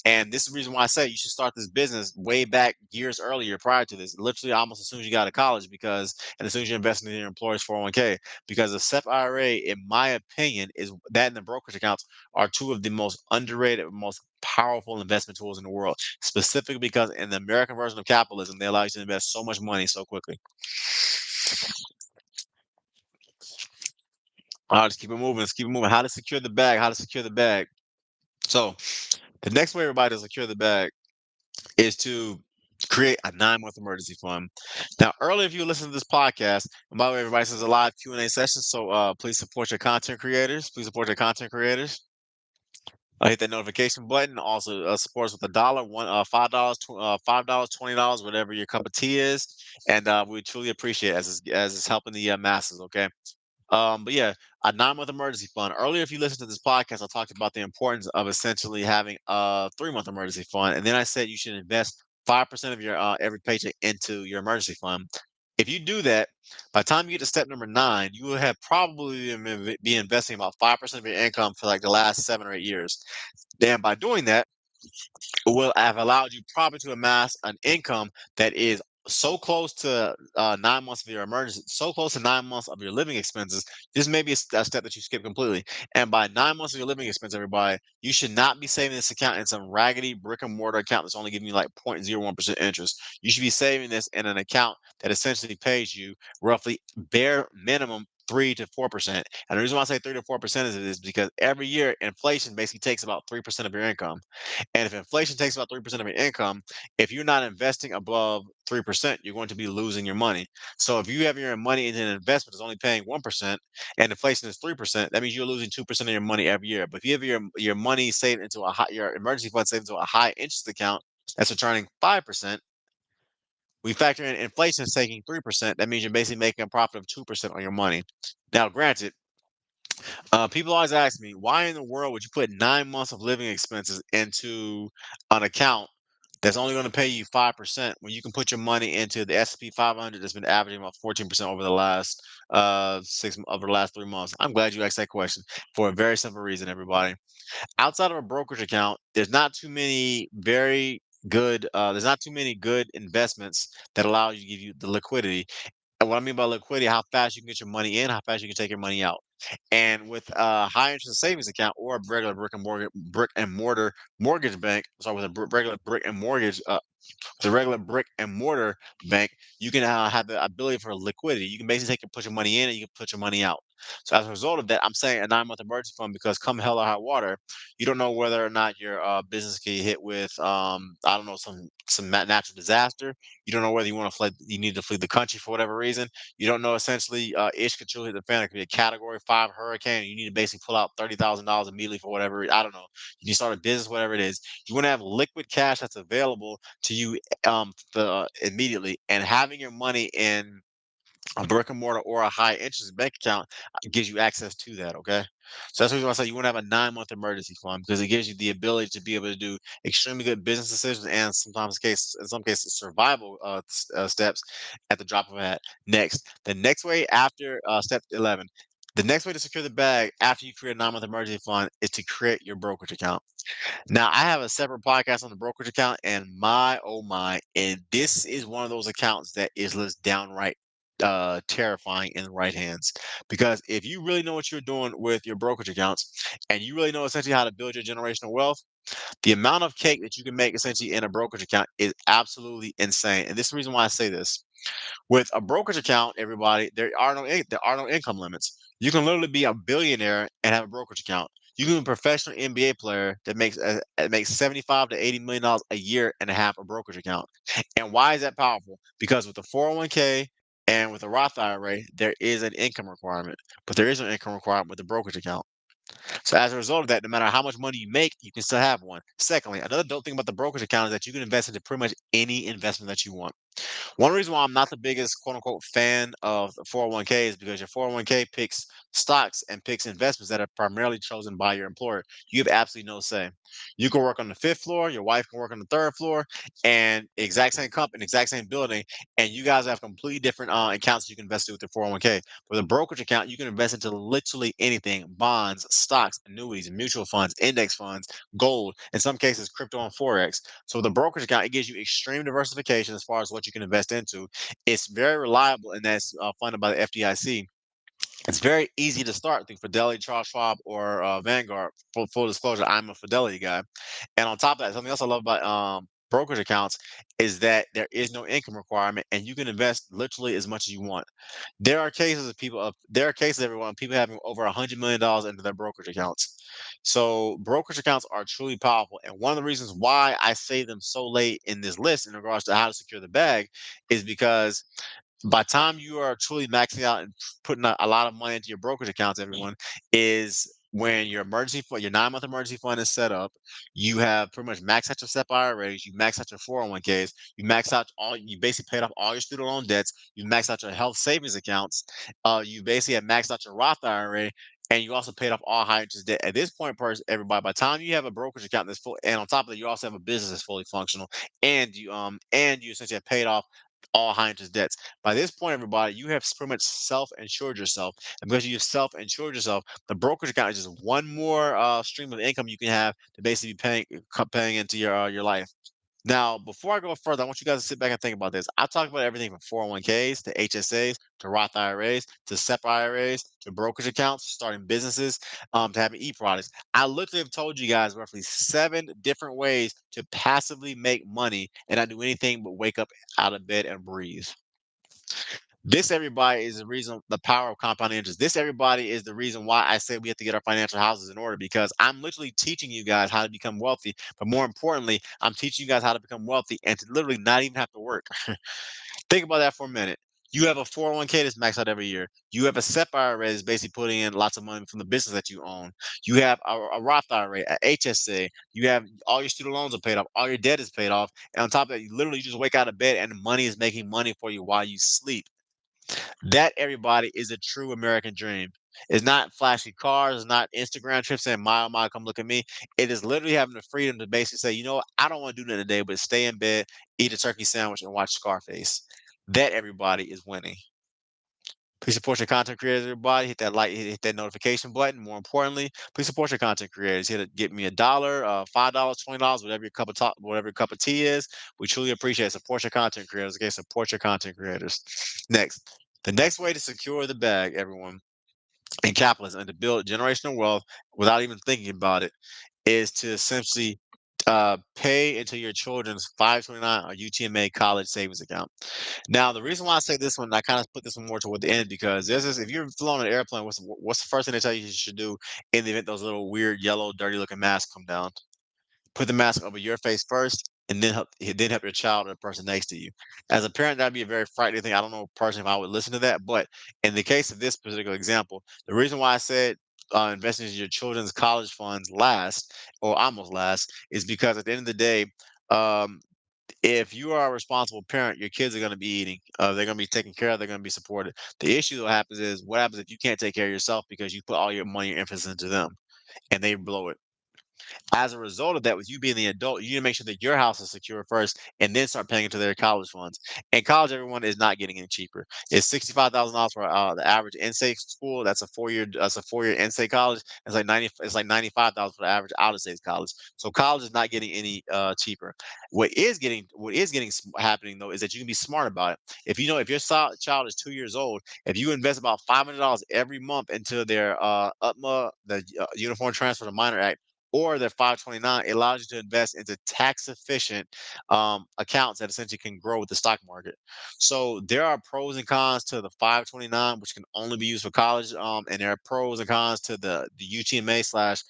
S1: And this is the reason why I say you should start this business way back years earlier prior to this, literally almost as soon as you got out of college, and as soon as you're investing in your employer's 401k, because the SEP IRA, in my opinion, is that and the brokerage accounts are two of the most underrated, most powerful investment tools in the world, specifically because in the American version of capitalism, they allow you to invest so much money so quickly. Let's keep it moving. Let's keep it moving. How to secure the bag? How to secure the bag? So the next way, everybody, to secure the bag is to create a 9-month emergency fund. Now, earlier, if you listen to this podcast, and by the way, everybody, this is a live Q&A session, so please support your content creators. Please support your content creators. Hit that notification button. Also, support us with $1, $5, $5, $20, whatever your cup of tea is, and we truly appreciate it as it's helping the masses. Okay. But yeah, a 9-month emergency fund. Earlier, if you listened to this podcast, I talked about the importance of essentially having a 3-month emergency fund, and then I said you should invest 5% of your every paycheck into your emergency fund. If you do that, by the time you get to step number 9, you will have probably be investing about 5% of your income for like the last 7 or 8 years. Then by doing that, it will have allowed you probably to amass an income that is so close to 9 months of your emergency, so close to 9 months of your living expenses, this may be a step that you skip completely. And by 9 months of your living expense, everybody, you should not be saving this account in some raggedy brick and mortar account that's only giving you like 0.01% interest. You should be saving this in an account that essentially pays you roughly bare minimum 3 to 4%. And the reason why I say 3 to 4% is because every year inflation basically takes about 3% of your income. And if inflation takes about 3% of your income, if you're not investing above 3%, you're going to be losing your money. So if you have your money in an investment that's only paying 1% and inflation is 3%, that means you're losing 2% of your money every year. But if you have your money saved into a high, your emergency fund saved into a high interest account that's returning 5%, we factor in inflation is taking 3%. That means you're basically making a profit of 2% on your money. Now, granted, people always ask me, why in the world would you put 9 months of living expenses into an account that's only going to pay you 5% when you can put your money into the S&P 500 that's been averaging about 14% over the last over the last 3 months? I'm glad you asked that question for a very simple reason, everybody. Outside of a brokerage account, there's not too many good investments that allow you to give you the liquidity. And what I mean by liquidity, how fast you can get your money in, how fast you can take your money out. And with a high interest savings account or a regular brick and mortar mortgage bank, sorry, with a regular brick and mortgage the regular brick and mortar bank, you can have the ability for liquidity. You can basically take and put your money in and you can put your money out. So as a result of that, I'm saying a 9 month emergency fund because come hell or high water, you don't know whether or not your business can get hit with I don't know natural disaster. You don't know whether you need to flee the country for whatever reason. You don't know essentially ish could truly hit the fan. It could be a category 5 hurricane. You need to basically pull out $30,000 immediately for whatever. I don't know. You need to start a business, whatever it is. You want to have liquid cash that's available to you immediately, and having your money in a brick and mortar or a high interest bank account gives you access to that. Okay, so that's the reason why I say you want to have a 9 month emergency fund because it gives you the ability to be able to do extremely good business decisions and in some cases survival steps at the drop of a hat. Next, the next way after step 11. The next way to secure the bag after you create a 9 month emergency fund is to create your brokerage account. Now, I have a separate podcast on the brokerage account, and my oh my, and this is one of those accounts that is just downright terrifying in the right hands. Because if you really know what you're doing with your brokerage accounts and you really know essentially how to build your generational wealth, the amount of cake that you can make essentially in a brokerage account is absolutely insane. And this is the reason why I say this. With a brokerage account, everybody, there are no income limits. You can literally be a billionaire and have a brokerage account. You can be a professional NBA player that makes 75 to 80 million dollars a year and have a brokerage account. And why is that powerful? Because with the 401k and with the Roth IRA, there is an income requirement, but there is no income requirement with the brokerage account. So as a result of that, no matter how much money you make, you can still have one. Secondly, another dope thing about the brokerage account is that you can invest into pretty much any investment that you want. One reason why I'm not the biggest quote unquote fan of the 401k is because your 401k picks stocks and picks investments that are primarily chosen by your employer. You have absolutely no say. You can work on the fifth floor, your wife can work on the third floor, and exact same company, exact same building, and you guys have completely different accounts you can invest in with your 401k. With a brokerage account, you can invest into literally anything: bonds, stocks, annuities, mutual funds, index funds, gold, in some cases, crypto and forex. So the brokerage account, it gives you extreme diversification as far as what you can invest into. It's very reliable and that's funded by the FDIC. It's very easy to start through Fidelity, Charles Schwab, or Vanguard. Full disclosure, I'm a Fidelity guy. And on top of that, something else I love about brokerage accounts is that there is no income requirement and you can invest literally as much as you want. There are cases, everyone, people having over $100 million into their brokerage accounts. So brokerage accounts are truly powerful. And one of the reasons why I say them so late in this list in regards to how to secure the bag is because by the time you are truly maxing out and putting a lot of money into your brokerage accounts, everyone, is when your emergency fund, your 9 month emergency fund is set up. You have pretty much maxed out your SEP IRAs, you max out your 401ks, you basically paid off all your student loan debts, you maxed out your health savings accounts, you basically have maxed out your Roth IRA, and you also paid off all high interest debt. At this point, everybody, by the time you have a brokerage account that's full, and on top of that, you also have a business that's fully functional, and you essentially have paid off all high interest debts. By this point, everybody, you have pretty much self-insured yourself. And because you have self-insured yourself, the brokerage account is just one more stream of income you can have to basically be paying into your life. Now, before I go further, I want you guys to sit back and think about this. I talked about everything from 401ks to HSAs to Roth IRAs to SEP IRAs to brokerage accounts, starting businesses, to having e-products. I literally have told you guys roughly 7 different ways to passively make money and not do anything but wake up out of bed and breathe. This, everybody, is the reason, the power of compound interest. This, everybody, is the reason why I say we have to get our financial houses in order, because I'm literally teaching you guys how to become wealthy. But more importantly, I'm teaching you guys how to become wealthy and to literally not even have to work. Think about that for a minute. You have a 401k that's maxed out every year. You have a SEP IRA that's basically putting in lots of money from the business that you own. You have a Roth IRA, a HSA. You have all your student loans are paid off. All your debt is paid off. And on top of that, you literally just wake out of bed and the money is making money for you while you sleep. That, everybody, is a true American dream. It's not flashy cars, it's not Instagram trips saying, "My, oh my, come look at me." It is literally having the freedom to basically say, "You know what? I don't want to do nothing today but stay in bed, eat a turkey sandwich, and watch Scarface." That, everybody, is winning. Please support your content creators, everybody. Hit that like, hit that notification button. More importantly, please support your content creators. Hit it, get me $1, $5, $20, whatever your cup of tea is. We truly appreciate it. Support your content creators. Okay, support your content creators. Next, the next way to secure the bag, everyone, in capitalism and to build generational wealth without even thinking about it is to essentially pay into your children's 529 or UTMA college savings account. Now, the reason why I say this one, I kind of put this one more toward the end because there's this: if you're flown an airplane, what's the first thing they tell you should do in the event those little weird yellow, dirty looking masks come down? Put the mask over your face first, and then help your child or the person next to you. As a parent, that'd be a very frightening thing. I don't know personally if I would listen to that, but in the case of this particular example, the reason why I said investing in your children's college funds last or almost last is because at the end of the day, um, if you are a responsible parent, your kids are going to be eating. They're going to be taken care of. They're going to be supported. The issue that happens is what happens if you can't take care of yourself because you put all your money and emphasis into them and they blow it. As a result of that, with you being the adult, you need to make sure that your house is secure first and then start paying into their college funds. And college, everyone, is not getting any cheaper. It's $65,000 for the average in-state school. That's a 4-year in-state college. It's like 95,000 for the average out-of-state college. So college is not getting any cheaper. Happening though is that you can be smart about it. If your child is 2 years old, if you invest about $500 every month into their Uniform Transfer to Minor Act or their 529, it allows you to invest into tax efficient accounts that essentially can grow with the stock market. So there are pros and cons to the 529, which can only be used for college, and there are pros and cons to the UTMA slash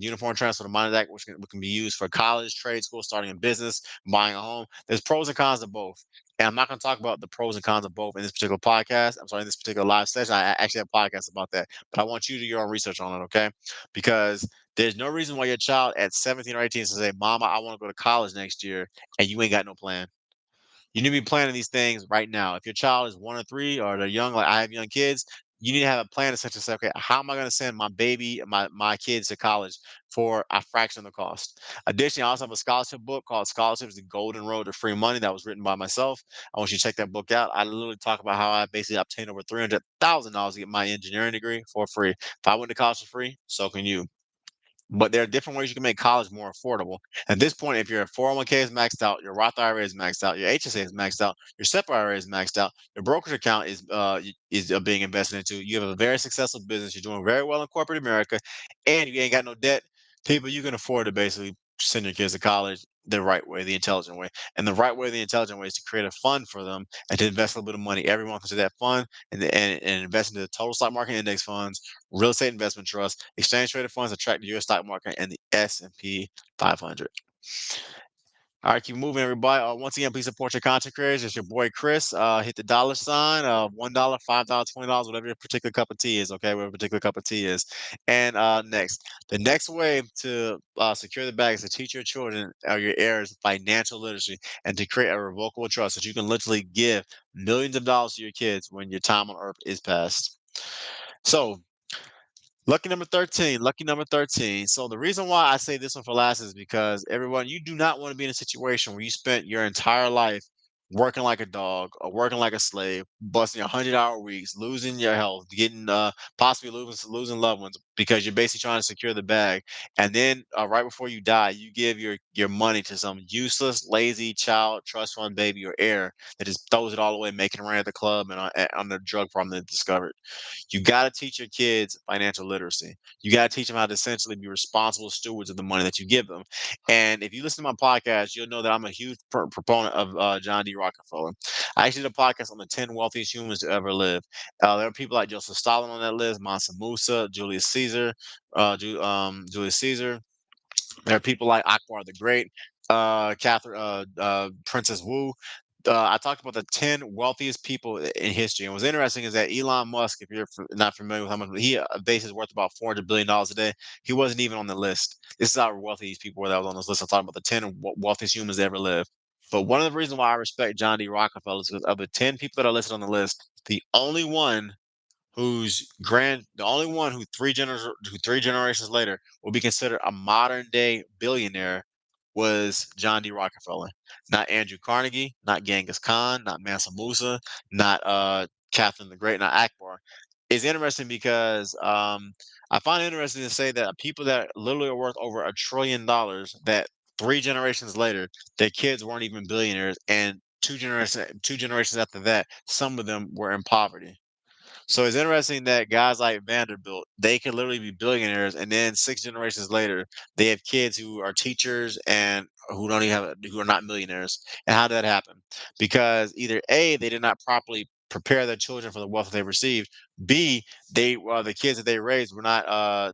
S1: Uniform Transfer to Minor Act, which can be used for college, trade school, starting a business, buying a home. There's pros and cons to both. And I'm not going to talk about the pros and cons of both in this particular podcast. I'm sorry, in this particular live session. I actually have a podcast about that, but I want you to do your own research on it, okay? Because there's no reason why your child at 17 or 18 says, "Say, Mama, I want to go to college next year," and you ain't got no plan. You need to be planning these things right now. If your child is 1 or 3 or they're young, like I have young kids, you need to have a plan to such and say, okay, how am I going to send my kids to college for a fraction of the cost? Additionally, I also have a scholarship book called Scholarships: The Golden Road to Free Money that was written by myself. I want you to check that book out. I literally talk about how I basically obtained over $300,000 to get my engineering degree for free. If I went to college for free, so can you. But there are different ways you can make college more affordable. At this point, if your 401k is maxed out, your Roth IRA is maxed out, your HSA is maxed out, your SEP IRA is maxed out, your brokerage account is being invested into. You have a very successful business. You're doing very well in corporate America, and you ain't got no debt. People, you can afford to basically send your kids to college the right way, the intelligent way. And the right way, the intelligent way, is to create a fund for them and to invest a little bit of money every month into that fund and invest into the total stock market index funds, real estate investment trusts, exchange traded funds attract the U.S. stock market, and the S&P 500. All right, keep moving, everybody. Once again, please support your content creators. It's your boy Chris. Hit the dollar sign, $1, $5, $20, whatever your particular cup of tea is. Okay, whatever particular cup of tea is. And the next way to secure the bag is to teach your children or your heirs financial literacy and to create a revocable trust that you can literally give millions of dollars to your kids when your time on Earth is past. So lucky number 13, lucky number 13. So the reason why I say this one for last is because everyone, you do not want to be in a situation where you spent your entire life working like a dog or working like a slave, busting 100-hour weeks, losing your health, getting possibly losing loved ones because you're basically trying to secure the bag. And then right before you die, you give your money to some useless, lazy child, trust fund baby or heir that just throws it all away, making it rain at the club and on the drug problem they discovered. You got to teach your kids financial literacy. You got to teach them how to essentially be responsible stewards of the money that you give them. And if you listen to my podcast, you'll know that I'm a huge proponent of John D. Rockefeller. I actually did a podcast on the 10 wealthiest humans to ever live. There are people like Joseph Stalin on that list, Mansa Musa, Julius Caesar. There are people like Akbar the Great, Princess Wu. I talked about the 10 wealthiest people in history. And what's interesting is that Elon Musk, if you're not familiar with how much he base is worth about $400 billion a day, he wasn't even on the list. This is how wealthy these people were that was on this list. I'm talking about the 10 wealthiest humans to ever live. But one of the reasons why I respect John D. Rockefeller is because of the 10 people that are listed on the list, the only one who 3 generations later will be considered a modern day billionaire was John D. Rockefeller. Not Andrew Carnegie, not Genghis Khan, not Mansa Musa, not Catherine the Great, not Akbar. It's interesting because I find it interesting to say that people that literally are worth over $1 trillion that 3 generations later, their kids weren't even billionaires, and two generations after that, some of them were in poverty. So it's interesting that guys like Vanderbilt, they can literally be billionaires, and then 6 generations later, they have kids who are teachers and who are not millionaires. And how did that happen? Because either A, they did not properly prepare their children for the wealth that they received. B, the kids that they raised were not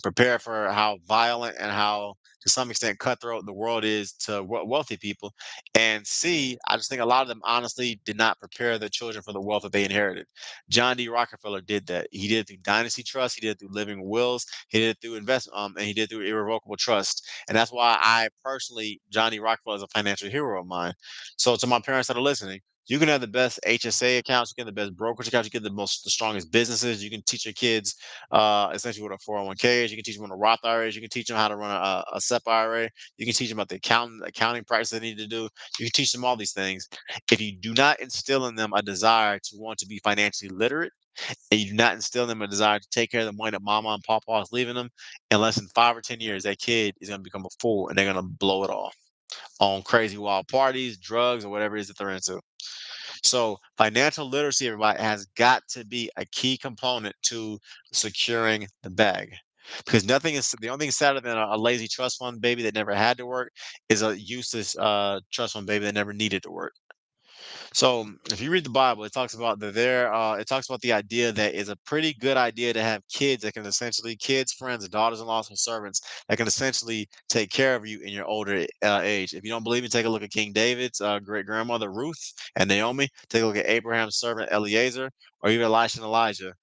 S1: prepared for how violent and how to some extent cutthroat the world is to wealthy people. And C, I just think a lot of them honestly did not prepare their children for the wealth that they inherited. John D. Rockefeller did that. He did it through dynasty trust. He did it through living wills. He did it through investment, and he did it through irrevocable trust. And that's why I personally, John D. Rockefeller is a financial hero of mine. So to my parents that are listening, you can have the best HSA accounts, you can have the best brokerage accounts, you can have the strongest businesses. You can teach your kids essentially what a 401k is. You can teach them what a Roth IRA is. You can teach them how to run a SEP IRA. You can teach them about the accounting practice they need to do. You can teach them all these things. If you do not instill in them a desire to want to be financially literate, and you do not instill in them a desire to take care of the money that mama and papa is leaving them, in less than 5 or 10 years, that kid is going to become a fool and they're going to blow it all on crazy wild parties, drugs, or whatever it is that they're into. So financial literacy, everybody, has got to be a key component to securing the bag. Because nothing is the only thing sadder than a lazy trust fund baby that never had to work is a useless trust fund baby that never needed to work. So if you read the Bible, it talks about the idea that it's a pretty good idea to have kids that can essentially kids, friends, daughters-in-laws, and servants that can essentially take care of you in your older age. If you don't believe me, take a look at King David's great grandmother Ruth and Naomi. Take a look at Abraham's servant Eliezer, or even Elisha and Elijah.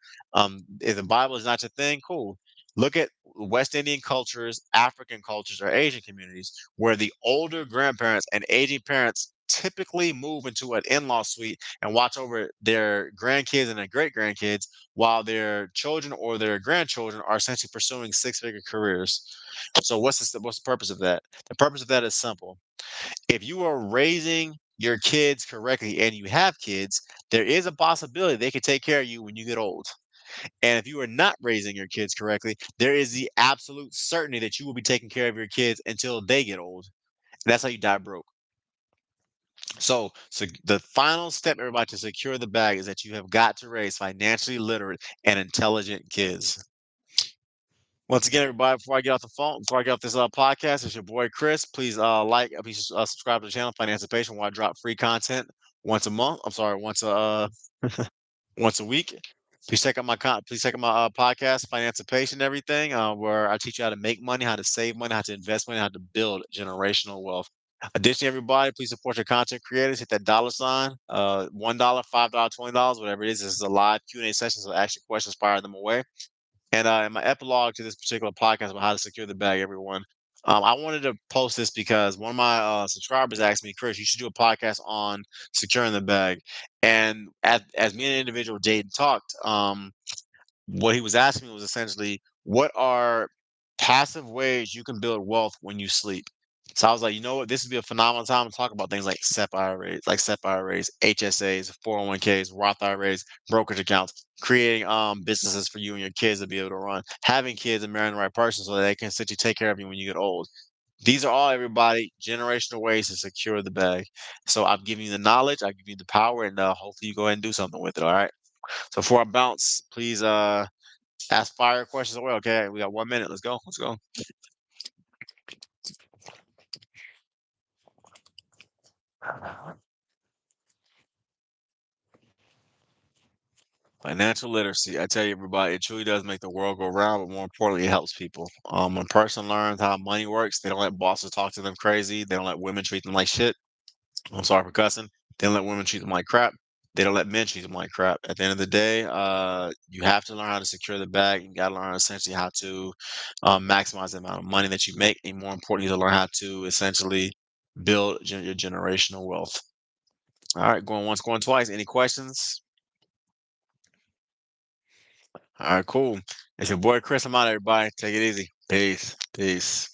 S1: If the Bible is not your thing, cool. Look at West Indian cultures, African cultures, or Asian communities where the older grandparents and aging parents typically move into an in-law suite and watch over their grandkids and their great grandkids while their children or their grandchildren are essentially pursuing six-figure careers. So what's the purpose of that? The purpose of that is simple. If you are raising your kids correctly and you have kids, there is a possibility they can take care of you when you get old. And if you are not raising your kids correctly, there is the absolute certainty that you will be taking care of your kids until they get old. And that's how you die broke. So the final step, everybody, to secure the bag is that you have got to raise financially literate and intelligent kids. Once again, everybody, before I get off this podcast, it's your boy Chris. Please subscribe to the channel, Financipation, where I drop free content once a month. I'm sorry, once a week. Please check out my podcast, Financipation, and everything, where I teach you how to make money, how to save money, how to invest money, how to build generational wealth. Additionally, everybody, please support your content creators. Hit that dollar sign, $1, $5, $20, whatever it is. This is a live Q&A session, so ask your questions, fire them away. And in my epilogue to this particular podcast about how to secure the bag, everyone, I wanted to post this because one of my subscribers asked me, Chris, you should do a podcast on securing the bag. And as me and an individual, Jaden, talked, what he was asking me was essentially, what are passive ways you can build wealth when you sleep? So I was like, you know what? This would be a phenomenal time to talk about things like SEP IRAs, HSAs, 401ks, Roth IRAs, brokerage accounts, creating businesses for you and your kids to be able to run, having kids and marrying the right person so that they can essentially take care of you when you get old. These are all everybody generational ways to secure the bag. So I've given you the knowledge, I've given you the power, and hopefully you go ahead and do something with it. All right. So before I bounce, please ask fire questions away. Okay, we got 1 minute. Let's go. Let's go. Financial literacy. I tell you, everybody, it truly does make the world go round, but more importantly, it helps people. When a person learns how money works, they don't let bosses talk to them crazy. They don't let women treat them like shit. I'm sorry for cussing. They don't let women treat them like crap. They don't let men treat them like crap. At the end of the day, you have to learn how to secure the bag. You got to learn essentially how to maximize the amount of money that you make, and more importantly, to learn how to essentially build your generational wealth. All right, going once, going twice. Any questions? All right, cool. It's your boy Chris. I'm out, everybody. Take it easy. Peace. Peace.